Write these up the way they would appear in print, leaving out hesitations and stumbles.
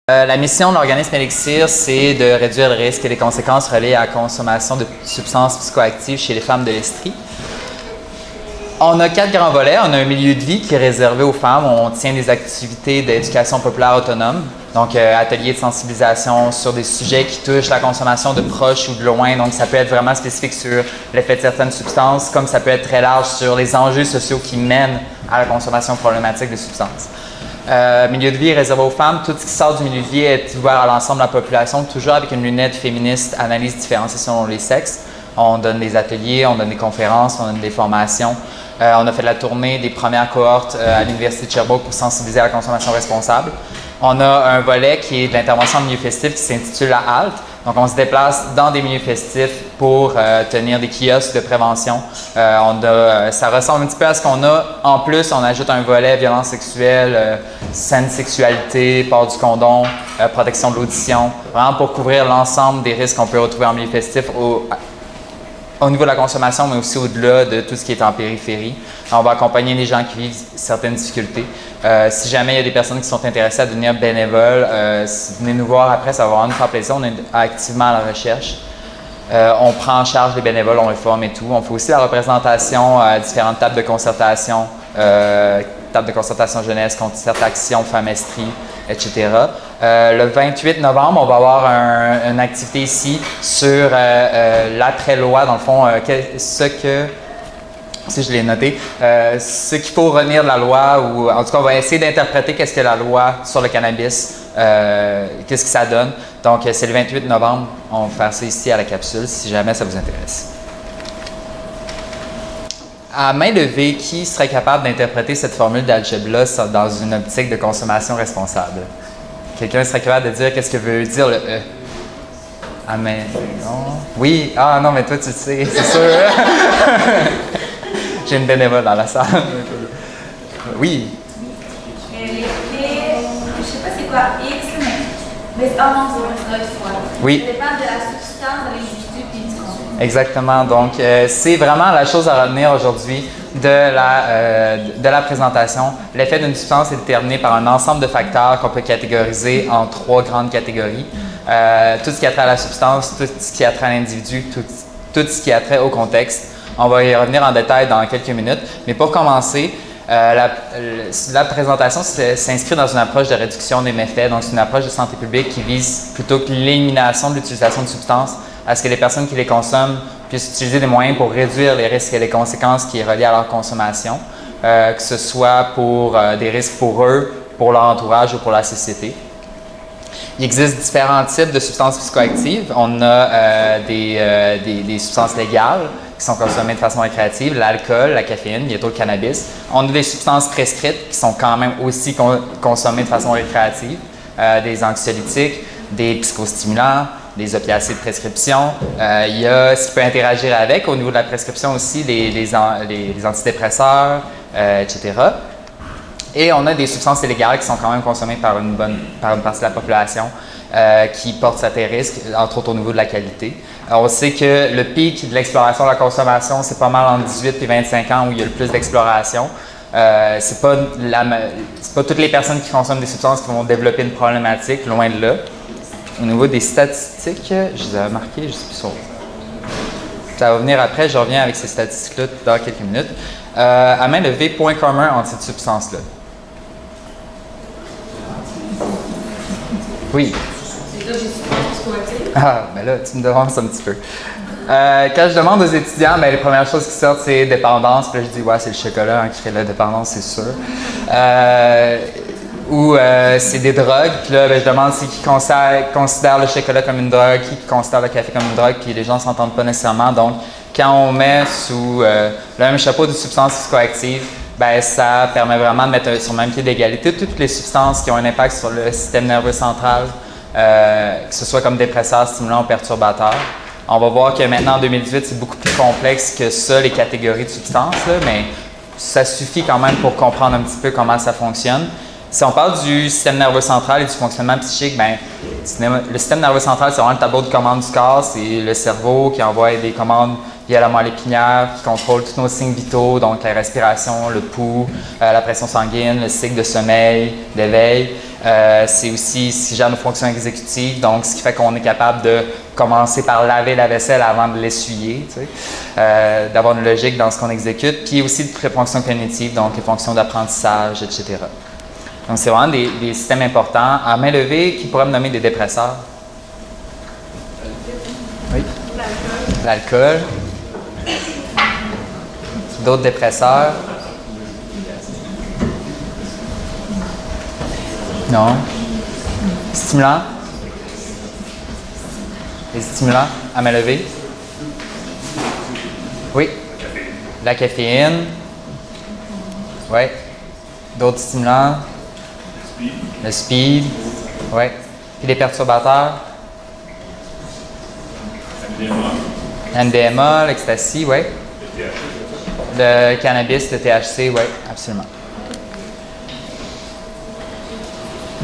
La mission de l'organisme Elixir, c'est de réduire le risque et les conséquences reliées à la consommation de substances psychoactives chez les femmes de l'Estrie. On a 4 grands volets. On a un milieu de vie qui est réservé aux femmes. On tient des activités d'éducation populaire autonome, donc ateliers de sensibilisation sur des sujets qui touchent la consommation de proches ou de loin. Donc ça peut être vraiment spécifique sur l'effet de certaines substances, comme ça peut être très large sur les enjeux sociaux qui mènent à la consommation problématique de substances. Milieu de vie est réservé aux femmes. Tout ce qui sort du milieu de vie est ouvert à l'ensemble de la population, toujours avec une lunette féministe, analyse différenciée selon les sexes. On donne des ateliers, on donne des conférences, on donne des formations. On a fait la tournée des premières cohortes à l'Université de Sherbrooke pour sensibiliser à la consommation responsable. On a un volet qui est de l'intervention en milieu festif qui s'intitule la halte. Donc, on se déplace dans des milieux festifs pour tenir des kiosques de prévention. Ça ressemble un petit peu à ce qu'on a. En plus, on ajoute un volet violence sexuelle, saine sexualité, port du condom, protection de l'audition, vraiment pour couvrir l'ensemble des risques qu'on peut retrouver en milieu festif au niveau de la consommation, mais aussi au-delà de tout ce qui est en périphérie. On va accompagner les gens qui vivent certaines difficultés. Si jamais il y a des personnes qui sont intéressées à devenir bénévoles, venez nous voir après, ça va vraiment nous faire plaisir. On est activement à la recherche. On prend en charge les bénévoles, on les forme et tout. On fait aussi la représentation à différentes tables de concertation, table de concertation jeunesse, concertation femmes-estrie, etc. Le 28 novembre, on va avoir une activité ici sur l'après-loi, dans le fond, si je l'ai noté, ce qu'il faut retenir de la loi, ou en tout cas, on va essayer d'interpréter qu'est-ce que la loi sur le cannabis, qu'est-ce que ça donne. Donc, c'est le 28 novembre, on va faire ça ici à la capsule, si jamais ça vous intéresse. À main levée, qui serait capable d'interpréter cette formule d'algèbre-là dans une optique de consommation responsable? Quelqu'un serait capable de dire qu'est-ce que veut dire le E? Ah, mais non. Oui, ah non, mais toi, tu le sais, c'est sûr. J'ai une bénévole dans la salle. Oui. Les clés, je sais pas c'est quoi, X, mais oh non, ça doit être fois. Oui. Ça dépend de la substance de l'individu puis du contenu. Exactement. Donc, c'est vraiment la chose à retenir aujourd'hui de la présentation. L'effet d'une substance est déterminé par un ensemble de facteurs qu'on peut catégoriser en 3 grandes catégories. Tout ce qui a trait à la substance, tout ce qui a trait à l'individu, tout ce qui a trait au contexte. On va y revenir en détail dans quelques minutes. Mais pour commencer, la présentation s'inscrit dans une approche de réduction des méfaits. Donc, c'est une approche de santé publique qui vise plutôt que l'élimination de l'utilisation de substances, à ce que les personnes qui les consomment puissent utiliser des moyens pour réduire les risques et les conséquences qui sont reliées à leur consommation, que ce soit pour des risques pour eux, pour leur entourage ou pour la société. Il existe différents types de substances psychoactives. On a des substances légales qui sont consommées de façon récréative, l'alcool, la caféine, bientôt le cannabis. On a des substances prescrites qui sont quand même aussi consommées de façon récréative, des anxiolytiques, des psychostimulants, des opiacés de prescription. Il y a ce qui peut interagir avec au niveau de la prescription aussi, les antidépresseurs, etc. Et on a des substances illégales qui sont quand même consommées par une partie de la population qui portent certains risques, entre autres au niveau de la qualité. Alors, on sait que le pic de l'exploration de la consommation, c'est pas mal entre 18 et 25 ans où il y a le plus d'exploration. C'est pas toutes les personnes qui consomment des substances qui vont développer une problématique, loin de là. Au niveau des statistiques, je les avais marquées, je ne sais plus sur. Ça va venir après, je reviens avec ces statistiques-là dans quelques minutes. À main levée, point commun entre cette substance-là. Oui. Ah, ben là, tu me demandes ça un petit peu. Quand je demande aux étudiants, ben, les premières choses qui sortent, c'est dépendance. Puis là, je dis, ouais, c'est le chocolat qui crée la dépendance, c'est sûr. Ou c'est des drogues. Puis là, ben, je demande c'est qui considère le chocolat comme une drogue, qui considère le café comme une drogue, puis les gens ne s'entendent pas nécessairement. Donc, quand on met sous le même chapeau de substances psychoactives, ben, ça permet vraiment de mettre sur le même pied d'égalité toutes les substances qui ont un impact sur le système nerveux central, que ce soit comme dépresseurs, stimulants ou perturbateurs. On va voir que maintenant, en 2018, c'est beaucoup plus complexe que ça, les catégories de substances, là, mais ça suffit quand même pour comprendre un petit peu comment ça fonctionne. Si on parle du système nerveux central et du fonctionnement psychique, ben, le système nerveux central, c'est vraiment le tableau de commande du corps. C'est le cerveau qui envoie des commandes via la moelle épinière, qui contrôle tous nos signes vitaux, donc la respiration, le pouls, la pression sanguine, le cycle de sommeil, d'éveil. C'est aussi ce qui gère nos fonctions exécutives, donc ce qui fait qu'on est capable de commencer par laver la vaisselle avant de l'essuyer, d'avoir une logique dans ce qu'on exécute, puis aussi de fonctions cognitives, donc les fonctions d'apprentissage, etc. Donc c'est vraiment des systèmes importants. À main levée, qui pourrait me nommer des dépresseurs? Oui? L'alcool. D'autres dépresseurs? Non. Stimulants? Les stimulants à main levée? Oui. La caféine? Oui. D'autres stimulants? Le speed? Oui. Puis les perturbateurs? MDMA, l'ecstasy, oui. Le cannabis, le THC, oui, absolument.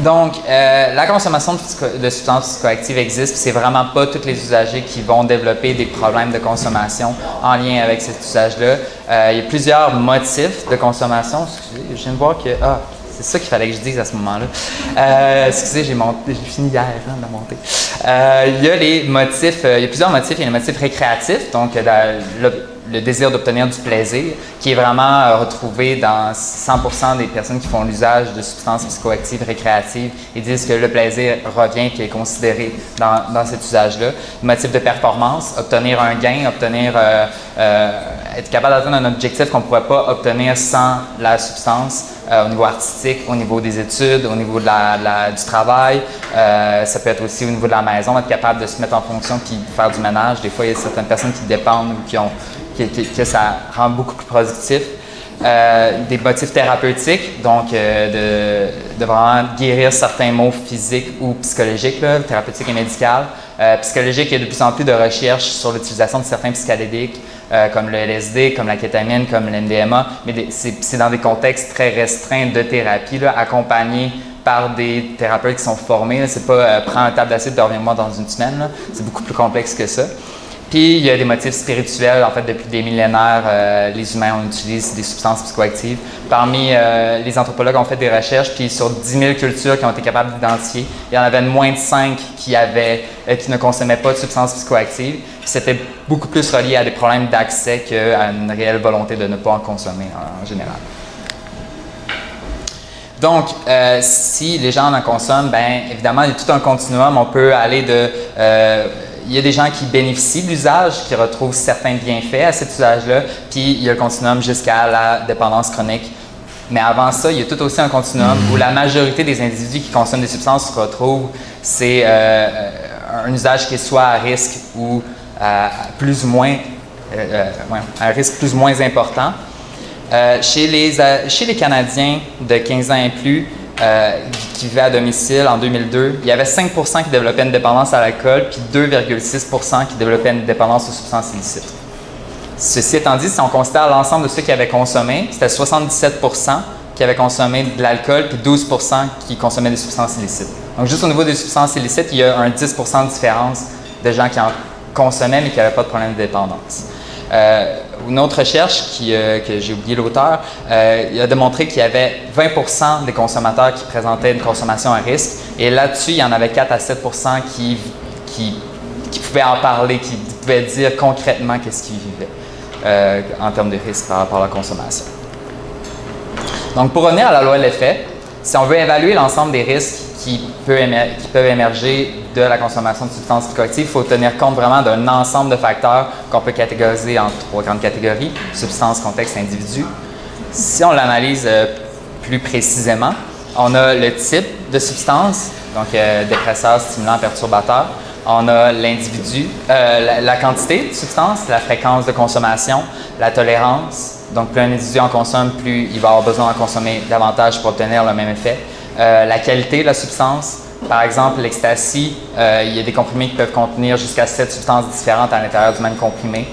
Donc, la consommation de substances psychoactives existe, puis c'est vraiment pas tous les usagers qui vont développer des problèmes de consommation en lien avec cet usage-là. Il y a plusieurs motifs de consommation. Excusez, je viens de voir que... Ah, c'est ça qu'il fallait que je dise à ce moment-là. Excusez, j'ai fini hier de monter. Il y a les motifs, il y a plusieurs motifs. Il y a les motifs récréatifs, donc le désir d'obtenir du plaisir, qui est vraiment retrouvé dans 100% des personnes qui font l'usage de substances psychoactives récréatives. Ils disent que le plaisir revient, qui est considéré dans cet usage-là. Le motif de performance, obtenir un gain, être capable d'atteindre un objectif qu'on ne pourrait pas obtenir sans la substance, au niveau artistique, au niveau des études, au niveau du travail. Ça peut être aussi au niveau de la maison, être capable de se mettre en fonction puis faire du ménage. Des fois, il y a certaines personnes qui dépendent ou que ça rend beaucoup plus productif. Des motifs thérapeutiques, donc de vraiment guérir certains maux physiques ou psychologiques, là, thérapeutiques et médicales. Psychologique, il y a de plus en plus de recherches sur l'utilisation de certains psychédéliques, comme le LSD, comme la kétamine, comme l'MDMA, mais c'est dans des contextes très restreints de thérapie, là, accompagnés par des thérapeutes qui sont formés. C'est pas prends un table d'acide, reviens-moi dans une semaine. C'est beaucoup plus complexe que ça. Puis, il y a des motifs spirituels. En fait, depuis des millénaires, les humains utilisent des substances psychoactives. Parmi les anthropologues ont fait des recherches, puis sur 10 000 cultures qui ont été capables d'identifier, il y en avait moins de 5 qui ne consommaient pas de substances psychoactives. Puis, c'était beaucoup plus relié à des problèmes d'accès qu'à une réelle volonté de ne pas en consommer en général. Donc, si les gens en consomment, bien évidemment, il y a tout un continuum. On peut aller de... il y a des gens qui bénéficient de l'usage, qui retrouvent certains bienfaits à cet usage-là, puis il y a le continuum jusqu'à la dépendance chronique. Mais avant ça, il y a tout aussi un continuum où la majorité des individus qui consomment des substances se retrouvent, c'est un usage qui est soit à risque ou plus ou moins, un risque plus ou moins important. Chez les Canadiens de 15 ans et plus, qui vivaient à domicile en 2002, il y avait 5% qui développaient une dépendance à l'alcool, puis 2,6% qui développaient une dépendance aux substances illicites. Ceci étant dit, si on considère l'ensemble de ceux qui avaient consommé, c'était 77% qui avaient consommé de l'alcool, puis 12% qui consommaient des substances illicites. Donc, juste au niveau des substances illicites, il y a un 10% de différence de gens qui en consommaient, mais qui n'avaient pas de problème de dépendance. Une autre recherche, que j'ai oublié l'auteur, il a démontré qu'il y avait 20% des consommateurs qui présentaient une consommation à risque, et là-dessus, il y en avait 4 à 7% qui pouvaient en parler, qui pouvaient dire concrètement qu'est-ce qu'ils vivaient en termes de risque par rapport à la consommation. Donc, pour revenir à la loi de l'effet, si on veut évaluer l'ensemble des risques qui peuvent émerger de la consommation de substances psychoactives, il faut tenir compte vraiment d'un ensemble de facteurs qu'on peut catégoriser en 3 grandes catégories: substance, contexte, individu. Si on l'analyse plus précisément, on a le type de substance, donc dépresseur, stimulant, perturbateur. On a l'individu, la quantité de substance, la fréquence de consommation, la tolérance. Donc, plus un individu en consomme, plus il va avoir besoin d'en consommer davantage pour obtenir le même effet. La qualité de la substance. Par exemple, l'ecstasy, il y a des comprimés qui peuvent contenir jusqu'à 7 substances différentes à l'intérieur du même comprimé.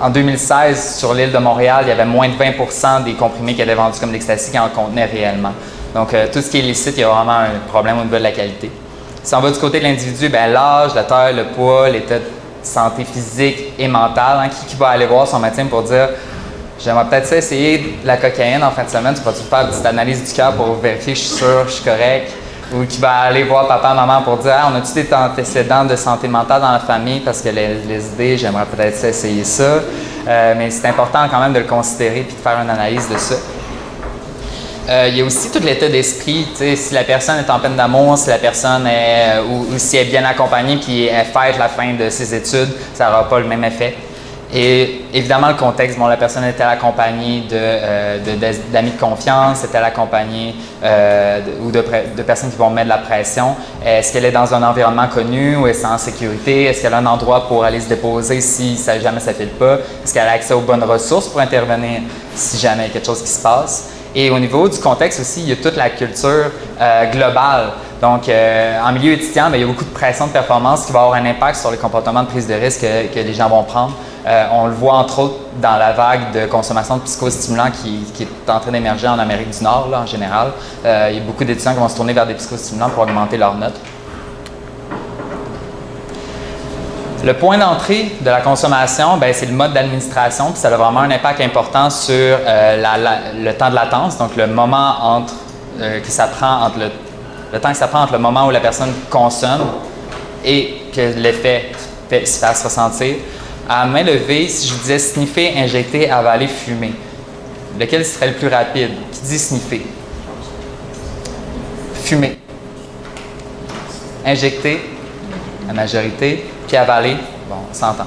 En 2016, sur l'île de Montréal, il y avait moins de 20% des comprimés qui étaient vendus comme l'ecstasy qui en contenaient réellement. Donc, tout ce qui est illicite, il y a vraiment un problème au niveau de la qualité. Si on va du côté de l'individu, l'âge, la taille, le poids, l'état de santé physique et mentale, qui va aller voir son médecin pour dire « J'aimerais peut-être essayer de la cocaïne en fin de semaine, tu peux-tu faire une petite analyse du cœur pour vérifier que je suis sûr, je suis correct? » ou qui va aller voir papa, maman pour dire ah, on a-tu des antécédents de santé mentale dans la famille parce que les idées, j'aimerais peut-être essayer ça. Mais c'est important quand même de le considérer et de faire une analyse de ça. Il y a aussi tout l'état d'esprit. Si la personne est en peine d'amour, si la personne est, ou si elle est bien accompagnée puis elle fête la fin de ses études, ça n'aura pas le même effet. Et évidemment, le contexte, bon, la personne est-elle accompagnée d'amis de confiance, est-elle accompagnée ou de personnes qui vont mettre de la pression? Est-ce qu'elle est dans un environnement connu ou est-ce en sécurité? Est-ce qu'elle a un endroit pour aller se déposer si jamais ça ne file pas? Est-ce qu'elle a accès aux bonnes ressources pour intervenir si jamais il y a quelque chose qui se passe? Et au niveau du contexte aussi, il y a toute la culture globale. Donc, en milieu étudiant, bien, il y a beaucoup de pression de performance qui va avoir un impact sur les comportements de prise de risque que les gens vont prendre. On le voit entre autres dans la vague de consommation de psychostimulants qui est en train d'émerger en Amérique du Nord, là, en général. Il y a beaucoup d'étudiants qui vont se tourner vers des psychostimulants pour augmenter leurs notes. Le point d'entrée de la consommation, c'est le mode d'administration, puis ça a vraiment un impact important sur le temps de latence, donc le moment que ça prend entre le temps que ça prend entre le moment où la personne consomme et que l'effet se fasse ressentir. À main levée, si je disais sniffer, injecter, avaler, fumer, lequel serait le plus rapide? Qui dit sniffer? Fumer. Injecter, la majorité, puis avaler, bon, on s'entend.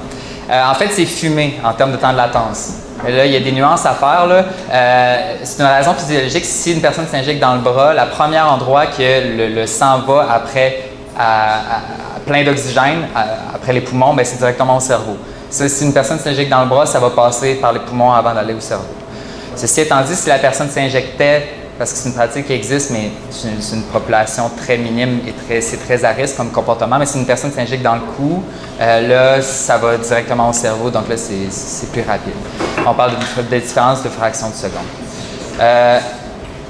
En fait, c'est fumer en termes de temps de latence. Mais là, il y a des nuances à faire. C'est une raison physiologique. Si une personne s'injecte dans le bras, le premier endroit que le sang va après à plein d'oxygène, après les poumons, c'est directement au cerveau. Ça, si une personne s'injecte dans le bras, ça va passer par les poumons avant d'aller au cerveau. Ceci étant dit, si la personne s'injectait, parce que c'est une pratique qui existe, mais c'est une population très minime et c'est très à risque comme comportement, mais si une personne s'injecte dans le cou, là, ça va directement au cerveau, donc là, c'est plus rapide. On parle de différence de fraction de seconde.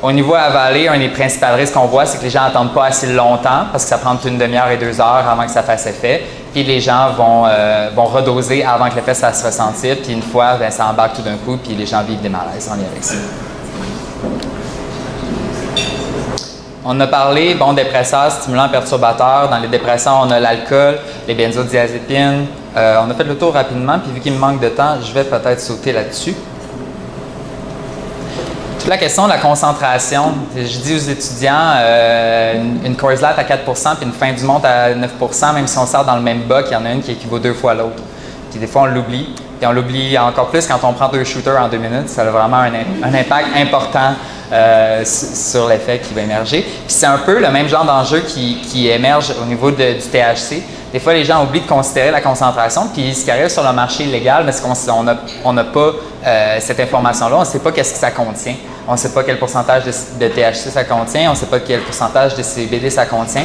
Au niveau avalé, un des principaux risques qu'on voit, c'est que les gens n'attendent pas assez longtemps parce que ça prend une demi-heure et 2 heures avant que ça fasse effet. Puis les gens vont redoser avant que l'effet se fasse ressentir. Puis une fois, ça embarque tout d'un coup, puis les gens vivent des malaises en lien avec ça. On a parlé, dépresseurs, stimulants, perturbateurs. Dans les dépresseurs, on a l'alcool, les benzodiazépines. On a fait le tour rapidement, puis vu qu'il me manque de temps, je vais peut-être sauter là-dessus. Toute la question de la concentration, je dis aux étudiants, une Coors Light à 4 puis une fin du monde à 9 même si on sort dans le même bac, il y en a une qui équivaut 2 fois l'autre. Puis des fois, on l'oublie. Puis on l'oublie encore plus quand on prend 2 shooters en 2 minutes. Ça a vraiment un impact important sur l'effet qui va émerger. Puis c'est un peu le même genre d'enjeu qui émerge au niveau du THC. Des fois, les gens oublient de considérer la concentration, puis ce qui arrive sur le marché illégal, mais on n'a pas cette information-là, on ne sait pas qu'est-ce que ça contient. On ne sait pas quel pourcentage de THC ça contient, on ne sait pas quel pourcentage de CBD ça contient.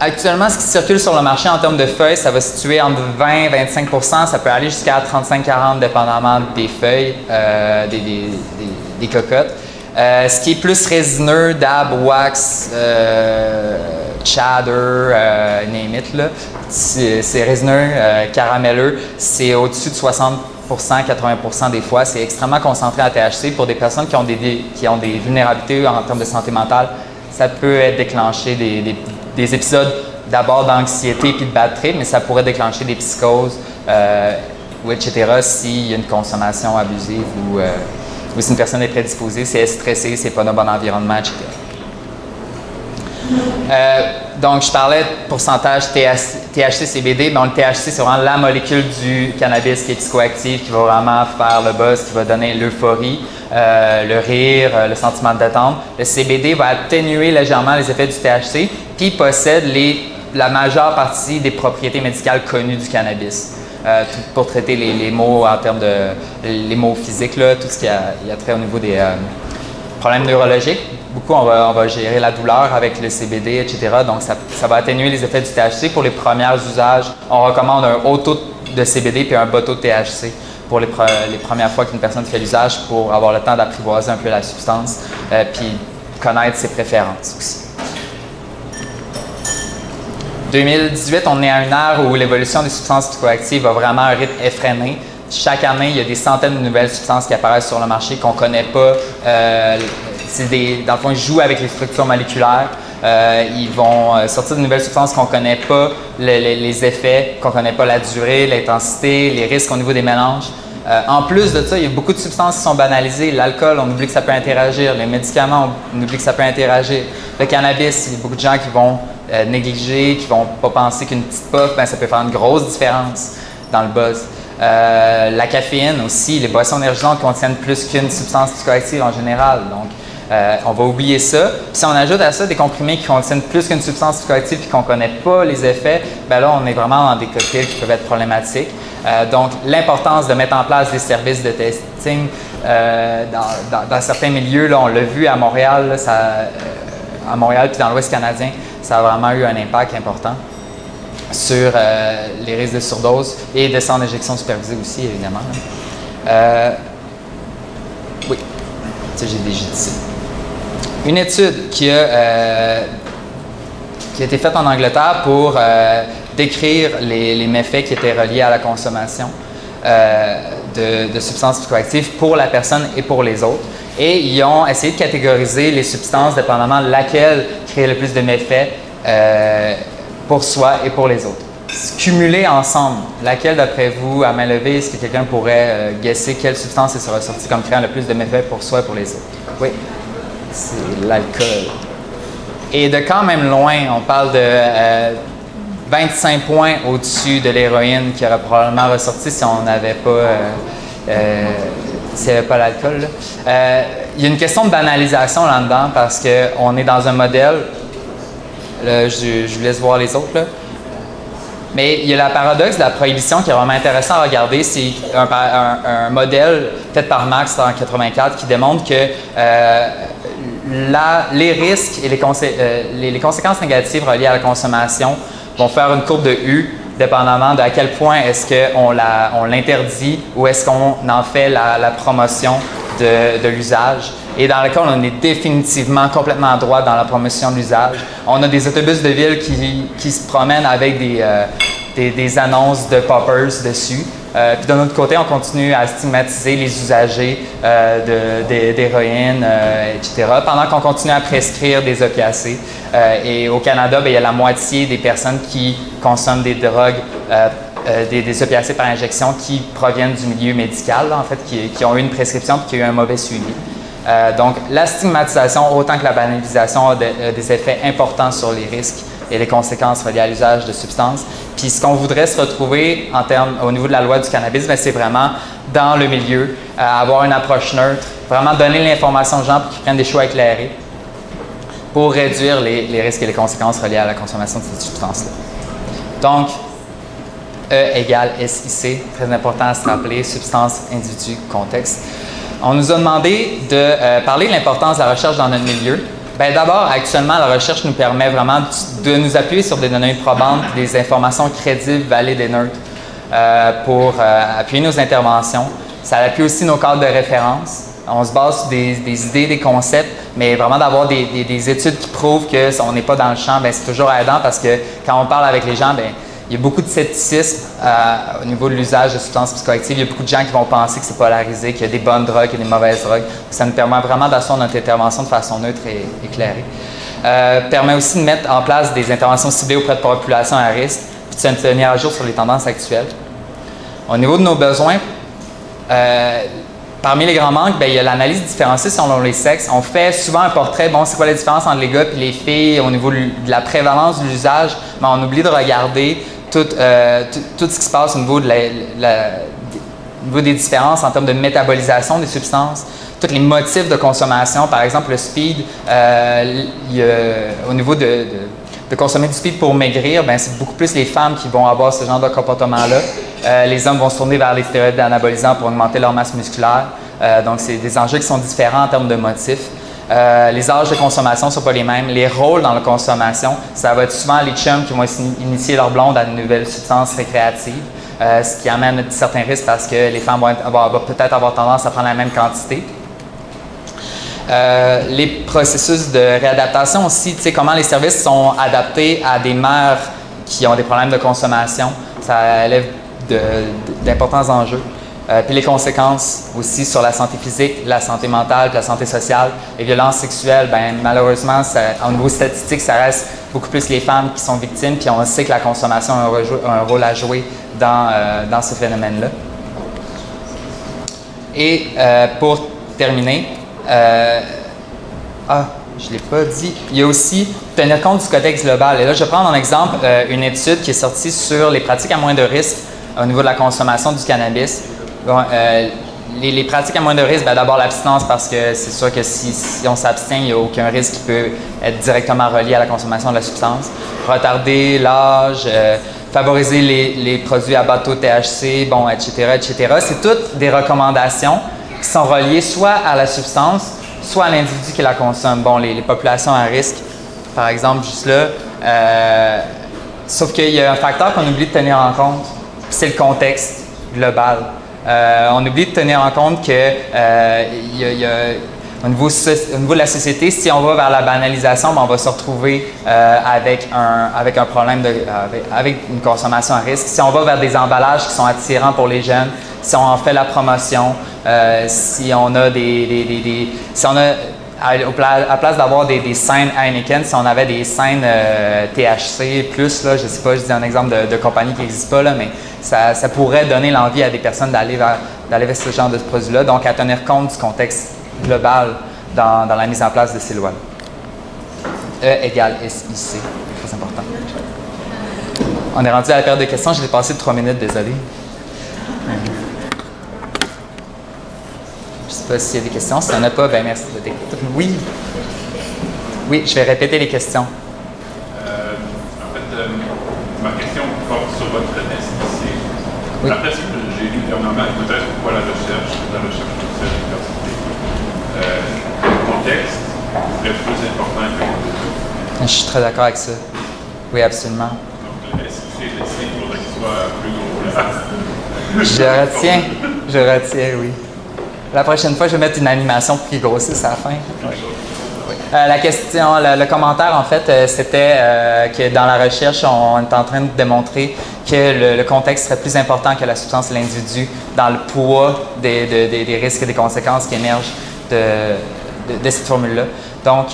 Actuellement, ce qui circule sur le marché en termes de feuilles, ça va se situer entre 20 et 25 %, ça peut aller jusqu'à 35-40 dépendamment des feuilles, des cocottes. Ce qui est plus résineux, dab, wax, cheddar, name it, c'est résineux, caramelleux, c'est au-dessus de 60 80 des fois. C'est extrêmement concentré en THC. Pour des personnes qui ont des vulnérabilités en termes de santé mentale, ça peut être déclenché des épisodes d'abord d'anxiété puis de bad trip, mais ça pourrait déclencher des psychoses, etc. s'il y a une consommation abusive ou si une personne est prédisposée, si elle est stressée, si elle n'est pas dans un bon environnement, etc. Donc, je parlais de pourcentage THC-CBD. Le THC, c'est vraiment la molécule du cannabis qui est psychoactive, qui va vraiment faire le buzz, qui va donner l'euphorie, le rire, le sentiment de détente. Le CBD va atténuer légèrement les effets du THC, puis possède la majeure partie des propriétés médicales connues du cannabis. Pour traiter les maux en termes les maux physiques, là, tout ce qui a trait au niveau des problèmes neurologiques. Beaucoup, on va gérer la douleur avec le CBD, etc. Donc, ça va atténuer les effets du THC. Pour les premiers usages, on recommande un haut taux de CBD puis un bas taux de THC pour les premières fois qu'une personne fait l'usage pour avoir le temps d'apprivoiser un peu la substance puis connaître ses préférences aussi. 2018, on est à une ère où l'évolution des substances psychoactives a vraiment un rythme effréné. Chaque année, il y a des centaines de nouvelles substances qui apparaissent sur le marché qu'on ne connaît pas. Dans le fond, ils jouent avec les structures moléculaires. Ils vont sortir de nouvelles substances qu'on ne connaît pas, les effets, qu'on ne connaît pas la durée, l'intensité, les risques au niveau des mélanges. En plus de ça, il y a beaucoup de substances qui sont banalisées. L'alcool, on oublie que ça peut interagir. Les médicaments, on oublie que ça peut interagir. Le cannabis, il y a beaucoup de gens qui vont négliger, qui ne vont pas penser qu'une petite puff, ça peut faire une grosse différence dans le buzz. La caféine aussi, les boissons énergisantes contiennent plus qu'une substance psychoactive en général. Donc, on va oublier ça. Puis si on ajoute à ça des comprimés qui contiennent plus qu'une substance psychoactive et qu'on ne connaît pas les effets, là, on est vraiment dans des cocktails qui peuvent être problématiques. Donc, l'importance de mettre en place des services de testing dans certains milieux, là, on l'a vu à Montréal, à Montréal puis dans l'Ouest canadien, ça a vraiment eu un impact important sur les risques de surdose et de sang d'injection supervisée aussi, évidemment. Oui, j'ai déjà dit ça. Une étude qui a été faite en Angleterre pour décrire les méfaits qui étaient reliés à la consommation de substances psychoactives pour la personne et pour les autres. Et ils ont essayé de catégoriser les substances dépendamment de laquelle créait le plus de méfaits pour soi et pour les autres. Cumuler ensemble, laquelle d'après vous, à main levée, est-ce que quelqu'un pourrait guesser quelle substance est ressortie comme créant le plus de méfaits pour soi et pour les autres? Oui, c'est l'alcool. Et de quand même loin, on parle de 25 points au-dessus de l'héroïne qui aurait probablement ressorti si on n'avait pas, s'il n'y avait pas l'alcool. Il y a une question de banalisation là-dedans parce qu'on est dans un modèle, là, je vous laisse voir les autres, là. Mais il y a la paradoxe de la prohibition qui est vraiment intéressant à regarder. C'est un modèle fait par Marx en 1984 qui démontre que les risques et les conséquences négatives reliées à la consommation vont faire une courbe de U dépendamment de à quel point est-ce qu'on l'interdit ou est-ce qu'on en fait la promotion de l'usage. Et dans le cas, on est définitivement complètement à droite dans la promotion de l'usage. On a des autobus de ville qui se promènent avec des annonces de poppers dessus. Puis d'un autre côté, on continue à stigmatiser les usagers d'héroïne, etc., pendant qu'on continue à prescrire des opiacés. Et au Canada, il y a la moitié des personnes qui consomment des drogues, des opiacés par injection qui proviennent du milieu médical, là, en fait, qui ont eu une prescription et qui ont eu un mauvais suivi. Donc, la stigmatisation, autant que la banalisation, a des effets importants sur les risques et les conséquences reliées à l'usage de substances. Puis, ce qu'on voudrait se retrouver au niveau de la loi du cannabis, c'est vraiment dans le milieu, avoir une approche neutre, vraiment donner l'information aux gens pour qu'ils prennent des choix éclairés pour réduire les risques et les conséquences reliées à la consommation de ces substances-là. Donc, E égale SIC, très important à se rappeler, substance, individu, contexte. On nous a demandé de parler de l'importance de la recherche dans notre milieu. D'abord, actuellement, la recherche nous permet vraiment de nous appuyer sur des données probantes, des informations crédibles, valides et neutres pour appuyer nos interventions. Ça appuie aussi nos cadres de référence. On se base sur des idées, des concepts, mais vraiment d'avoir des études qui prouvent qu'on n'est pas dans le champ, c'est toujours aidant parce que quand on parle avec les gens, il y a beaucoup de scepticisme au niveau de l'usage de substances psychoactives. Il y a beaucoup de gens qui vont penser que c'est polarisé, qu'il y a des bonnes drogues et des mauvaises drogues. Ça nous permet vraiment d'asseoir notre intervention de façon neutre et éclairée. Permet aussi de mettre en place des interventions ciblées auprès de populations à risque, puis de se tenir à jour sur les tendances actuelles. Au niveau de nos besoins, parmi les grands manques, il y a l'analyse différenciée selon les sexes. On fait souvent un portrait, c'est quoi la différence entre les gars et les filles au niveau de la prévalence de l'usage, mais on oublie de regarder tout ce qui se passe au niveau, niveau des différences en termes de métabolisation des substances, tous les motifs de consommation. Par exemple, le speed, au niveau de consommer du speed pour maigrir, c'est beaucoup plus les femmes qui vont avoir ce genre de comportement-là. Les hommes vont se tourner vers les stéroïdes anabolisants pour augmenter leur masse musculaire. Donc, c'est des enjeux qui sont différents en termes de motifs. Les âges de consommation ne sont pas les mêmes. Les rôles dans la consommation, ça va être souvent les chums qui vont initier leur blonde à de nouvelles substances récréatives, ce qui amène certains risques parce que les femmes vont peut-être avoir tendance à prendre la même quantité. Les processus de réadaptation aussi, comment les services sont adaptés à des mères qui ont des problèmes de consommation, ça élève d'importants enjeux. Puis les conséquences aussi sur la santé physique, la santé mentale, la santé sociale. Les violences sexuelles, ben, malheureusement, au niveau statistique, ça reste beaucoup plus les femmes qui sont victimes, puis on sait que la consommation a un rôle à jouer dans ce phénomène-là. Et pour terminer, je ne l'ai pas dit, il y a aussi tenir compte du contexte global. Et là, je vais prendre en exemple une étude qui est sortie sur les pratiques à moindre risque au niveau de la consommation du cannabis. Bon, les pratiques à moindre risque, d'abord l'abstinence, parce que c'est sûr que si on s'abstient, il n'y a aucun risque qui peut être directement relié à la consommation de la substance. Retarder l'âge, favoriser les produits à bas taux de THC, bon, etc., etc. C'est toutes des recommandations qui sont reliées soit à la substance, soit à l'individu qui la consomme. Bon, les populations à risque, par exemple, juste là. Sauf qu'il y a un facteur qu'on oublie de tenir en compte, c'est le contexte global. On oublie de tenir en compte que au niveau de la société, si on va vers la banalisation, ben on va se retrouver avec un problème avec une consommation à risque. Si on va vers des emballages qui sont attirants pour les jeunes, si on en fait la promotion, si on a à place d'avoir des scènes Heineken, si on avait des scènes THC+, là, je ne sais pas, je dis un exemple de compagnie qui n'existe pas, là, mais ça pourrait donner l'envie à des personnes d'aller vers ce genre de produit-là. Donc, à tenir compte du contexte global dans la mise en place de ces lois. E égale SIC, très important. On est rendu à la période de questions, je l'ai passé de 3 minutes, désolé. Je ne sais pas s'il y a des questions. Si il n'y en a pas, ben merci de t'écouter. Oui. Oui, je vais répéter les questions. En fait, ma question porte sur votre SIC. Oui. Après ce que j'ai lu dernièrement, peut-être pourquoi la recherche sociale et diversité, le contexte est plus important que les autres. Je suis très d'accord avec ça. Oui, absolument. Donc, le SIC, il faudrait qu'il soit plus gros là. Je retiens, oui. La prochaine fois, je vais mettre une animation pour qu'il grossisse à la fin. Oui. La question, le commentaire, en fait, c'était que dans la recherche, on est en train de démontrer que le contexte serait plus important que la substance et l'individu dans le poids des risques et des conséquences qui émergent de cette formule-là. Donc,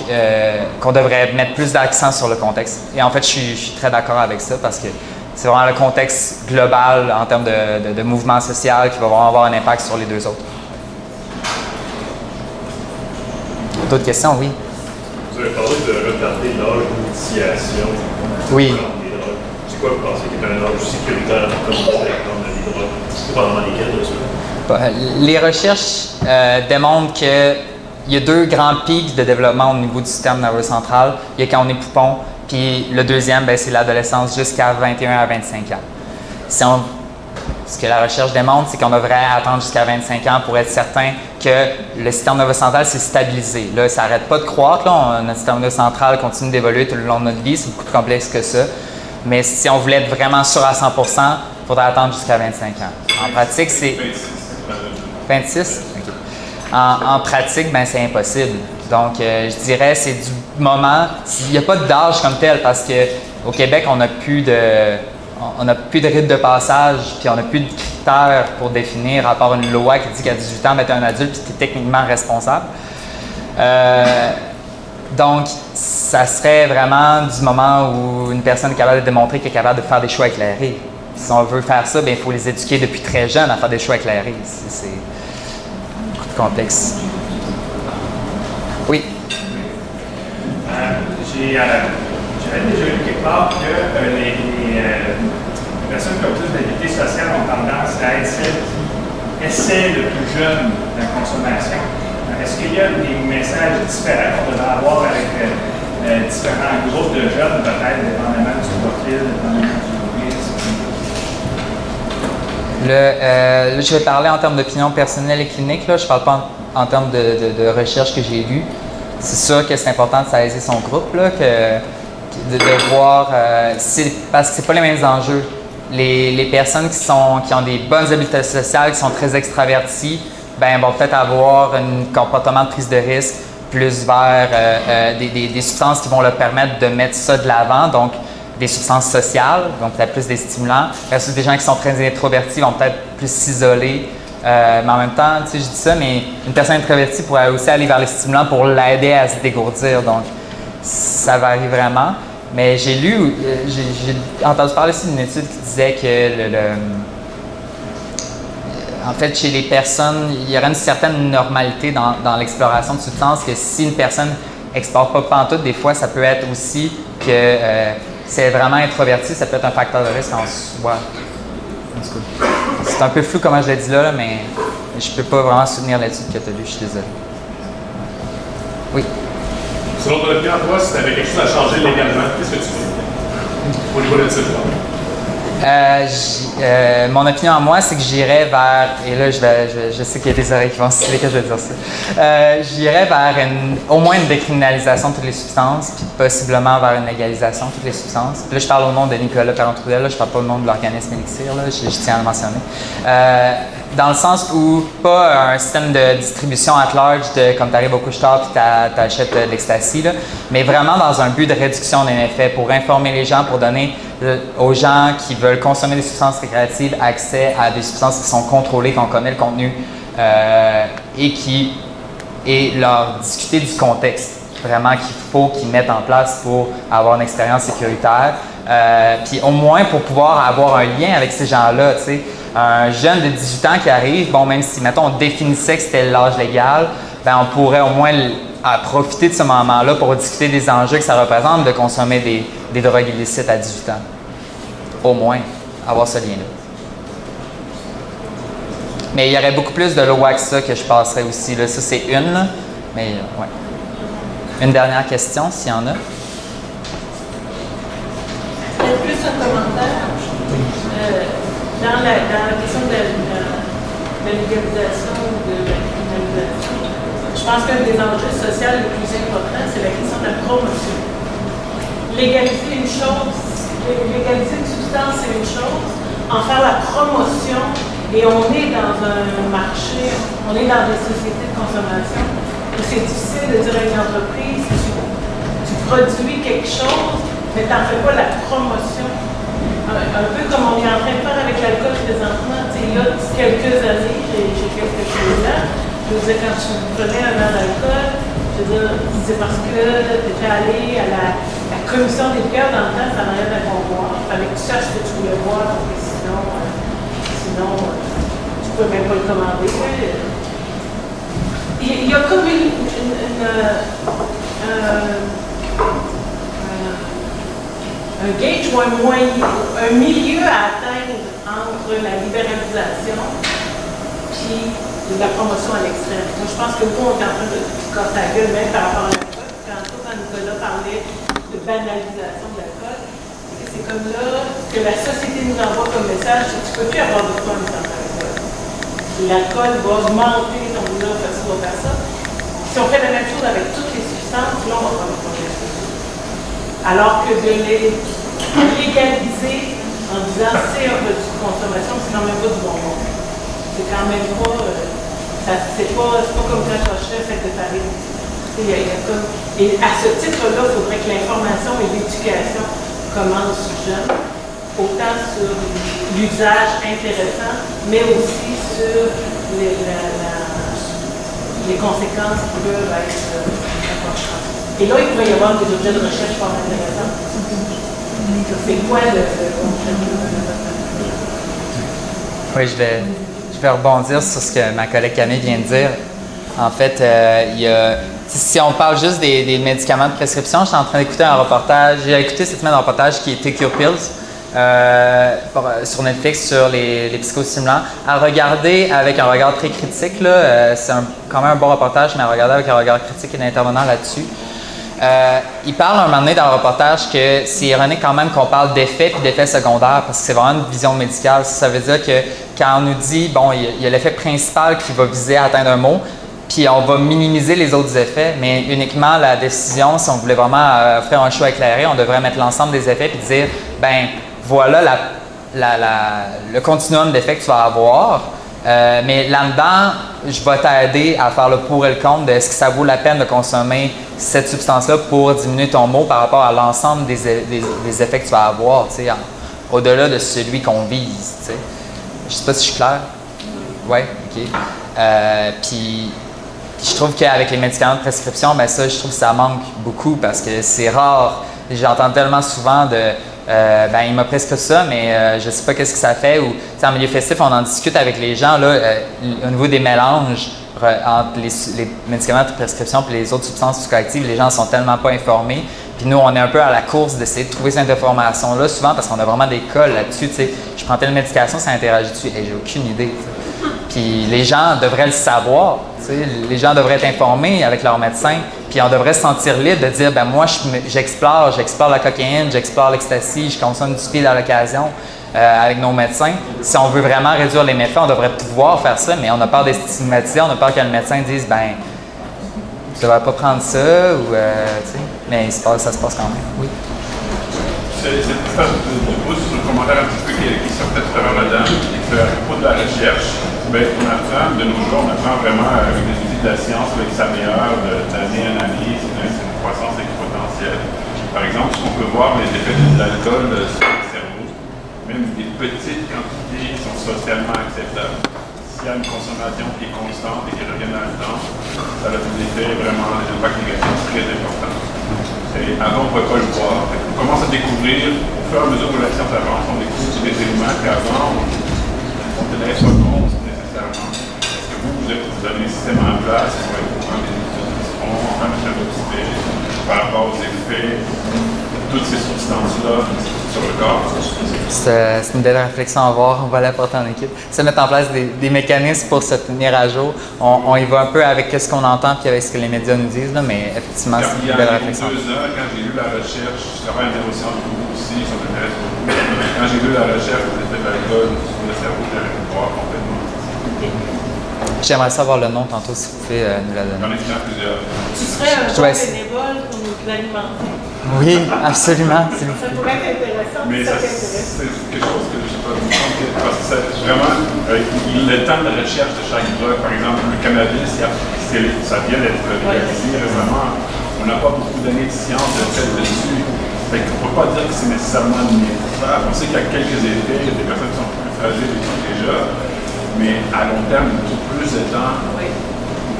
qu'on devrait mettre plus d'accent sur le contexte. Et en fait, je suis très d'accord avec ça parce que c'est vraiment le contexte global en termes de mouvement social qui va vraiment avoir un impact sur les deux autres. D'autres questions? Oui. Vous avez parlé de retarder l'âge d'initiation. Oui. C'est quoi vous pensez qui est un âge sécuritaire pour commencer à prendre les drogues? C'est pendant lesquels, bien sûr? Les recherches démontrent qu'il y a 2 grands pics de développement au niveau du système nerveux central. Il y a quand on est poupon, puis le deuxième, c'est l'adolescence jusqu'à 21 à 25 ans. Ce que la recherche démontre, c'est qu'on devrait attendre jusqu'à 25 ans pour être certain que le système nerveux central s'est stabilisé. Là, ça n'arrête pas de croître. Là. Notre système nerveux central continue d'évoluer tout le long de notre vie. C'est beaucoup plus complexe que ça. Mais si on voulait être vraiment sûr à 100 il faudrait attendre jusqu'à 25 ans. En pratique, c'est... 26? Okay. En pratique, c'est impossible. Donc, je dirais, c'est du moment... Il n'y a pas d'âge comme tel parce qu'au Québec, on n'a plus de rite de passage, puis on n'a plus de critères pour définir, à part une loi qui dit qu'à 18 ans, tu es un adulte et tu es techniquement responsable. Donc, ça serait vraiment du moment où une personne est capable de démontrer qu'elle est capable de faire des choix éclairés. Si on veut faire ça, il faut les éduquer depuis très jeunes à faire des choix éclairés. C'est beaucoup plus complexe. Oui? J'avais déjà lu quelque part que les personnes qui ont plus d'habiletés sociales ont tendance à être celles qui essaient le plus jeune de la consommation. Est-ce qu'il y a des messages différents qu'on devrait avoir avec différents groupes de jeunes, peut-être, dépendamment du profil, dépendamment du risque? Je vais parler en termes d'opinion personnelle et clinique. Là. Je ne parle pas en termes de recherche que j'ai lues. C'est sûr que c'est important de saisir son groupe, là, de voir, parce que ce n'est pas les mêmes enjeux. Les personnes qui ont des bonnes habiletés sociales, qui sont très extraverties, vont peut-être avoir un comportement de prise de risque plus vers des substances qui vont leur permettre de mettre ça de l'avant, donc des substances sociales, donc peut-être plus des stimulants. Versus des gens qui sont très introvertis vont peut-être plus s'isoler Mais en même temps, tu sais, je dis ça, mais une personne introvertie pourrait aussi aller vers les stimulants pour l'aider à se dégourdir. Donc, ça varie vraiment. Mais j'ai lu, j'ai entendu parler aussi d'une étude qui disait que en fait, chez les personnes, il y aurait une certaine normalité dans l'exploration de substances, que si une personne n'explore pas pantoute, des fois, ça peut être aussi que si elle est vraiment introvertie, ça peut être un facteur de risque en soi. C'est un peu flou comment je l'ai dit là, mais je ne peux pas vraiment soutenir l'étude que tu as lue, je suis désolé. Oui? Selon ton opinion, toi, si tu avais quelque chose à changer légalement, qu'est-ce que tu ferais au niveau de l'étude? Mon opinion à moi, c'est que j'irais vers, et là je sais qu'il y a des oreilles qui vont siffler que je vais dire ça, j'irais vers au moins une décriminalisation de toutes les substances, puis possiblement vers une légalisation de toutes les substances. Puis là, je parle au nom de Nicolas Perron-Trudel, je ne parle pas au nom de l'organisme Elixir, là, je tiens à le mentionner. Dans le sens où pas un système de distribution at large, comme tu arrives au couche-tard puis tu achètes de l'ecstasy, mais vraiment dans un but de réduction des méfaits, pour informer les gens, pour donner aux gens qui veulent consommer des substances récréatives accès à des substances qui sont contrôlées, qu'on connaît le contenu, et leur discuter du contexte vraiment qu'il faut qu'ils mettent en place pour avoir une expérience sécuritaire. Puis au moins pour pouvoir avoir un lien avec ces gens-là, tu sais. Un jeune de 18 ans qui arrive, bon, même si, mettons, on définissait que c'était l'âge légal, ben on pourrait au moins profiter de ce moment-là pour discuter des enjeux que ça représente de consommer des drogues illicites à 18 ans. Au moins, avoir ce lien-là. Mais il y aurait beaucoup plus de loi que ça que je passerais aussi. Là. Ça, c'est une, là. Mais, ouais. Une dernière question, s'il y en a. Peut-être plus un commentaire. Dans la question de la légalisation ou de la criminalisation, je pense qu'un des enjeux sociaux les plus importants, c'est la question de la promotion. Légaliser une substance, c'est une chose. En faire la promotion, et on est dans un marché, on est dans des sociétés de consommation, où c'est difficile de dire à une entreprise, tu produis quelque chose, mais tu n'en fais pas la promotion. Un peu comme on est en train de faire avec l'alcool présentement. Il y a quelques années, j'ai quelque chose là. Je veux dire, quand tu prenais un verre d'alcool, je veux dire, c'est parce que tu étais allé à la commission des liqueurs dans le temps, ça n'avait rien à voir. Il fallait que tu saches ce que tu voulais boire, parce que sinon tu ne peux même pas le commander. Il y a comme un gauge ou un milieu à atteindre entre la libéralisation puis la promotion à l'extrême. Moi, je pense que nous, on est en train de casser la gueule même par rapport à l'alcool. Quand Nicolas parlait de banalisation de l'alcool, c'est comme là que la société nous envoie comme message, c'est que tu ne peux plus avoir de fun dans l'alcool. L'alcool va augmenter ton douleur, faire ça, va faire ça. Si on fait la même chose avec toutes les substances, là, on va prendre le problème. Alors que de les légaliser en disant c'est un produit de consommation, c'est quand même pas du bonbon. C'est quand même pas. C'est pas comme quand tu achètes cette farine. Et à ce titre-là, il faudrait que l'information et l'éducation commencent jeune, autant sur l'usage intéressant, mais aussi sur les conséquences qui peuvent être importantes. Et là, il pourrait y avoir des objets de recherche pas intéressants. C'est quoi le Oui, je vais rebondir sur ce que ma collègue Camille vient de dire. En fait, si on parle juste des médicaments de prescription, je suis en train d'écouter un reportage. J'ai écouté cette semaine un reportage qui était Cure Pills sur Netflix sur les psychostimulants. À regarder avec un regard très critique, c'est quand même un bon reportage, mais à regarder avec un regard critique et d'intervenant là-dessus. Il parle un moment donné dans le reportage que c'est ironique quand même qu'on parle d'effets puis d'effets secondaires parce que c'est vraiment une vision médicale. Ça veut dire que quand on nous dit, bon, il y a l'effet principal qui va viser à atteindre un mot, puis on va minimiser les autres effets, mais uniquement la décision, si on voulait vraiment offrir un choix éclairé, on devrait mettre l'ensemble des effets puis dire, ben voilà le continuum d'effets que tu vas avoir. Mais là-dedans, je vais t'aider à faire le pour et le contre de est-ce que ça vaut la peine de consommer cette substance-là pour diminuer ton mot par rapport à l'ensemble des effets que tu vas avoir, au-delà de celui qu'on vise. T'sais. Je ne sais pas si je suis clair. Oui, OK. Puis je trouve qu'avec les médicaments de prescription, ben ça, je trouve que ça manque beaucoup parce que c'est rare. J'entends tellement souvent de ben il m'a prescrit ça, mais je sais pas qu'est-ce que ça fait. Ou en milieu festif, on en discute avec les gens là, au niveau des mélanges entre les médicaments de prescription et les autres substances psychoactives, les gens sont tellement pas informés. Puis nous, on est un peu à la course d'essayer de trouver cette information-là, souvent parce qu'on a vraiment des cas là-dessus. Je prends telle médication, ça interagit dessus. Hey, j'ai aucune idée. T'sais. Puis les gens devraient le savoir. Les gens devraient être informés avec leur médecin. Puis on devrait se sentir libre de dire, ben moi, j'explore la cocaïne, j'explore l'ecstasy, je consomme du speed à l'occasion avec nos médecins. Si on veut vraiment réduire les méfaits, on devrait pouvoir faire ça, mais on a peur d'être stigmatisé, on a peur que le médecin dise, ben tu ne devrais pas prendre ça, ou mais ça se passe quand même. Oui. C'est ça, je pose sur le commentaire un petit peu qui sort peut-être là-dedans, à propos de la recherche. Bien, on apprend, de nos jours, on apprend vraiment avec des outils de la science, avec sa meilleure d'année en année, c'est une croissance exponentielle. Par exemple, ce qu'on peut voir, les effets de l'alcool sur le cerveau, même des petites quantités qui sont socialement acceptables. S'il y a une consommation qui est constante et qui revient dans le temps, ça a des effets vraiment, des impacts négatifs très importants. Avant, on ne pouvait pas le voir. On commence à découvrir, au fur et à mesure où la science avance, on découvre des éléments qu'avant, on ne tenait pas compte nécessairement. Est-ce que vous avez un système en place pour être au courant des études qui seront en train de faire par rapport aux effets de toutes ces substances-là sur le corps? C'est une belle réflexion à avoir, on va l'apporter en équipe. C'est mettre en place des mécanismes pour se tenir à jour. On y va un peu avec ce qu'on entend et avec ce que les médias nous disent, là, mais effectivement, c'est une belle réflexion. Il y a 2 ans, quand j'ai lu la recherche, je travaille en neurosciences beaucoup aussi, ça m'intéresse beaucoup. Quand j'ai lu la recherche des effets de l'alcool sur le cerveau, j'avais pu voir complètement. J'aimerais savoir le nom tantôt, si vous pouvez nous la donner. J'en ai fait plusieurs. Tu serais un bon bénévole pour nous l'alimenter. Oui, absolument. Ça pourrait être intéressant. Mais c'est quelque chose que je ne sais pas, parce que c'est vraiment le temps de recherche de chaque drogue. Par exemple, le cannabis, ça vient d'être légalisé récemment. On n'a pas beaucoup d'années de science dessus. Fait qu'on ne peut pas dire que c'est nécessairement nécessaire. On sait qu'il y a quelques effets, il y a des personnes qui sont plus fragiles et qui sont déjà. Mais à long terme, il faut plus de temps pour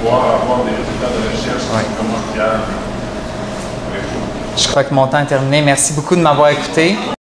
pouvoir avoir des résultats de recherche qui sont vraiment fiables. Je crois que mon temps est terminé. Merci beaucoup de m'avoir écouté.